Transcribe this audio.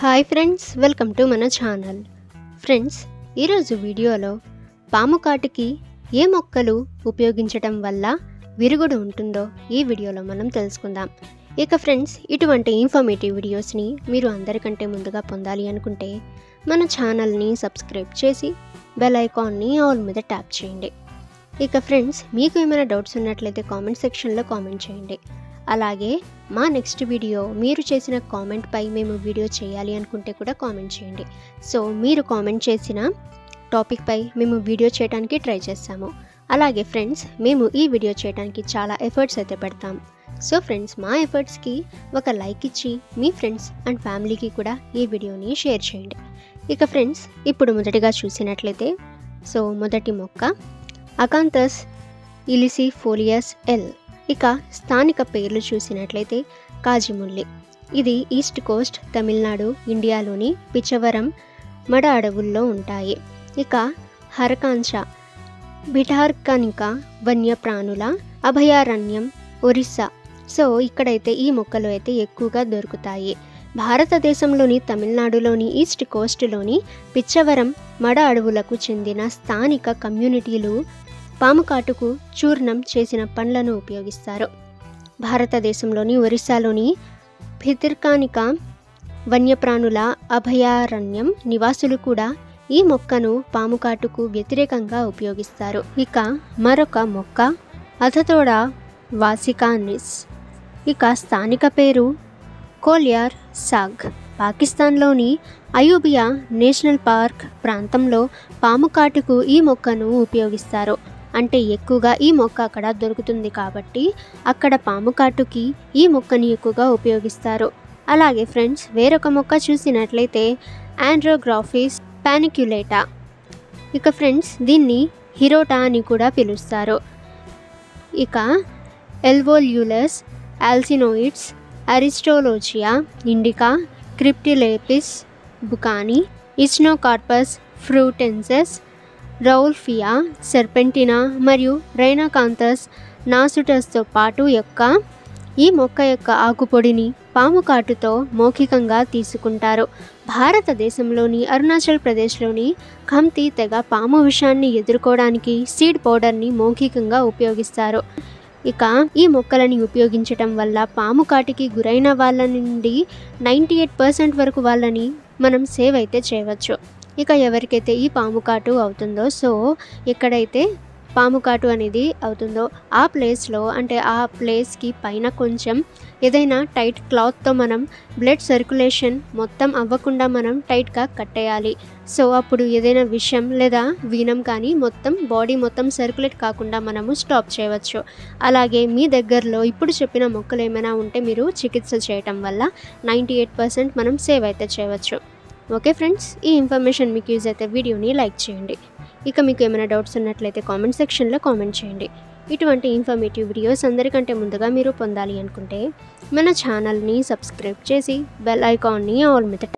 Hi friends, welcome to మన channel. Friends, ఈరోజు వీడియోలో పాము కాటుకి ఏ మొక్కలు ఉపయోగించడం వల్ల విరుగుడు ఉంటుందో ఈ వీడియోలో మనం తెలుసుకుందాం. ఇక ఫ్రెండ్స్, ఇటువంటి ఇన్ఫర్మేటివ్ వీడియోస్ని మీరు అందరికంటే ముందుగా పొందాలి అనుకుంటే మన ఛానల్ని సబ్స్క్రైబ్ చేసి బెల్ ఐకాన్ని ఆల్ మీద ట్యాప్ చేయండి. ఇక ఫ్రెండ్స్, మీకు ఏమైనా డౌట్స్ ఉన్నట్లయితే కామెంట్ సెక్షన్లో కామెంట్ చేయండి. అలాగే మా నెక్స్ట్ వీడియో మీరు చేసిన కామెంట్పై మేము వీడియో చేయాలి అనుకుంటే కూడా కామెంట్ చేయండి. సో మీరు కామెంట్ చేసిన టాపిక్పై మేము వీడియో చేయడానికి ట్రై చేస్తాము. అలాగే ఫ్రెండ్స్, మేము ఈ వీడియో చేయడానికి చాలా ఎఫర్ట్స్ అయితే పెడతాం. సో ఫ్రెండ్స్, మా ఎఫర్ట్స్కి ఒక లైక్ ఇచ్చి మీ ఫ్రెండ్స్ అండ్ ఫ్యామిలీకి కూడా ఈ వీడియోని షేర్ చేయండి. ఇక ఫ్రెండ్స్, ఇప్పుడు మొదటిగా చూసినట్లయితే మొదటి మొక్క అకాంతస్ ఇలిసిఫోలియస్ ఎల్. ఇక స్థానిక పేర్లు చూసినట్లయితే కాజిముల్లి. ఇది ఈస్ట్ కోస్ట్ తమిళనాడు ఇండియాలోని పిచ్చవరం మడ అడవుల్లో ఉంటాయి. ఇక హరకాంచ బిటార్కనిక వన్యప్రాణుల అభయారణ్యం ఒరిస్సా. ఇక్కడైతే ఈ మొక్కలు అయితే ఎక్కువగా దొరుకుతాయి. భారతదేశంలోని తమిళనాడులోని ఈస్ట్ కోస్ట్లోని పిచ్చవరం మడ అడవులకు చెందిన స్థానిక కమ్యూనిటీలు పాము కాటుకు చూర్ణం చేసిన పండ్లను ఉపయోగిస్తారు. భారతదేశంలోని ఒరిస్సాలోని భితిర్కానిక వన్యప్రాణుల అభయారణ్యం నివాసులు కూడా ఈ మొక్కను పాము కాటుకు వ్యతిరేకంగా ఉపయోగిస్తారు. ఇక మరొక మొక్క అథతోడా వాసికానిస్. ఇక స్థానిక పేరు కోలియార్ సాగ్. పాకిస్తాన్లోని అయూబియా నేషనల్ పార్క్ ప్రాంతంలో పాము కాటుకు ఈ మొక్కను ఉపయోగిస్తారు. అంటే ఎక్కువగా ఈ మొక్క అక్కడ దొరుకుతుంది కాబట్టి అక్కడ పాము కాటుకి ఈ మొక్కని ఎక్కువగా ఉపయోగిస్తారు. అలాగే ఫ్రెండ్స్, వేరొక మొక్క చూసినట్లయితే ఆండ్రోగ్రాఫిస్ పానిక్యులేటా. ఇక ఫ్రెండ్స్, దీన్ని హిరోటా అని కూడా పిలుస్తారు. ఇక ఎల్వోల్యూలస్ ఆల్సినోయిడ్స్ అరిస్టోలోచియా ఇండికా క్రిప్టిలేపిస్ బుకాని ఇచ్నోకార్పస్ ఫ్రూటెన్సెస్ రౌల్ఫియా సెర్పెంటినా మరియు రైనాకాంతస్ నాసుటస్తో పాటు ఈ మొక్క యొక్క ఆకుపొడిని పాము కాటుతో మౌఖికంగా తీసుకుంటారు. భారతదేశంలోని అరుణాచల్ ప్రదేశ్లోని ఖమ్తి తెగ పాము విషాన్ని ఎదుర్కోవడానికి సీడ్ పౌడర్ని మౌఖికంగా ఉపయోగిస్తారు. ఇక ఈ మొక్కలని ఉపయోగించటం వల్ల పాము కాటికి గురైన వాళ్ళ నుండి 98% వరకు వాళ్ళని మనం సేవ్ అయితే చేయవచ్చు. ఇక ఎవరికైతే ఈ పాము కాటు అవుతుందో ఎక్కడైతే పాము కాటు అనేది అవుతుందో ఆ ప్లేస్లో అంటే ఆ ప్లేస్కి పైన కొంచెం ఏదైనా టైట్ క్లాత్తో మనం బ్లడ్ సర్క్యులేషన్ మొత్తం అవ్వకుండా మనం టైట్గా కట్టేయాలి. అప్పుడు ఏదైనా విషం లేదా వీనం కానీ మొత్తం బాడీ మొత్తం సర్క్యులేట్ కాకుండా మనము స్టాప్ చేయవచ్చు. అలాగే మీ దగ్గరలో ఇప్పుడు చెప్పిన మొక్కలు ఏమైనా ఉంటే మీరు చికిత్స చేయటం వల్ల 98% మనం సేవ్ అయితే చేయవచ్చు. ఓకే ఫ్రెండ్స్, ఈ ఇన్ఫర్మేషన్ మీకు యూజ్ అయితే వీడియోని లైక్ చేయండి. ఇక మీకు ఏమైనా డౌట్స్ ఉన్నట్లయితే కామెంట్ సెక్షన్లో కామెంట్ చేయండి. ఇటువంటి ఇన్ఫర్మేటివ్ వీడియోస్ అందరికంటే ముందుగా మీరు పొందాలి అనుకుంటే మన ఛానల్ని సబ్స్క్రైబ్ చేసి బెల్ ఐకాన్ని ఆల్ మీద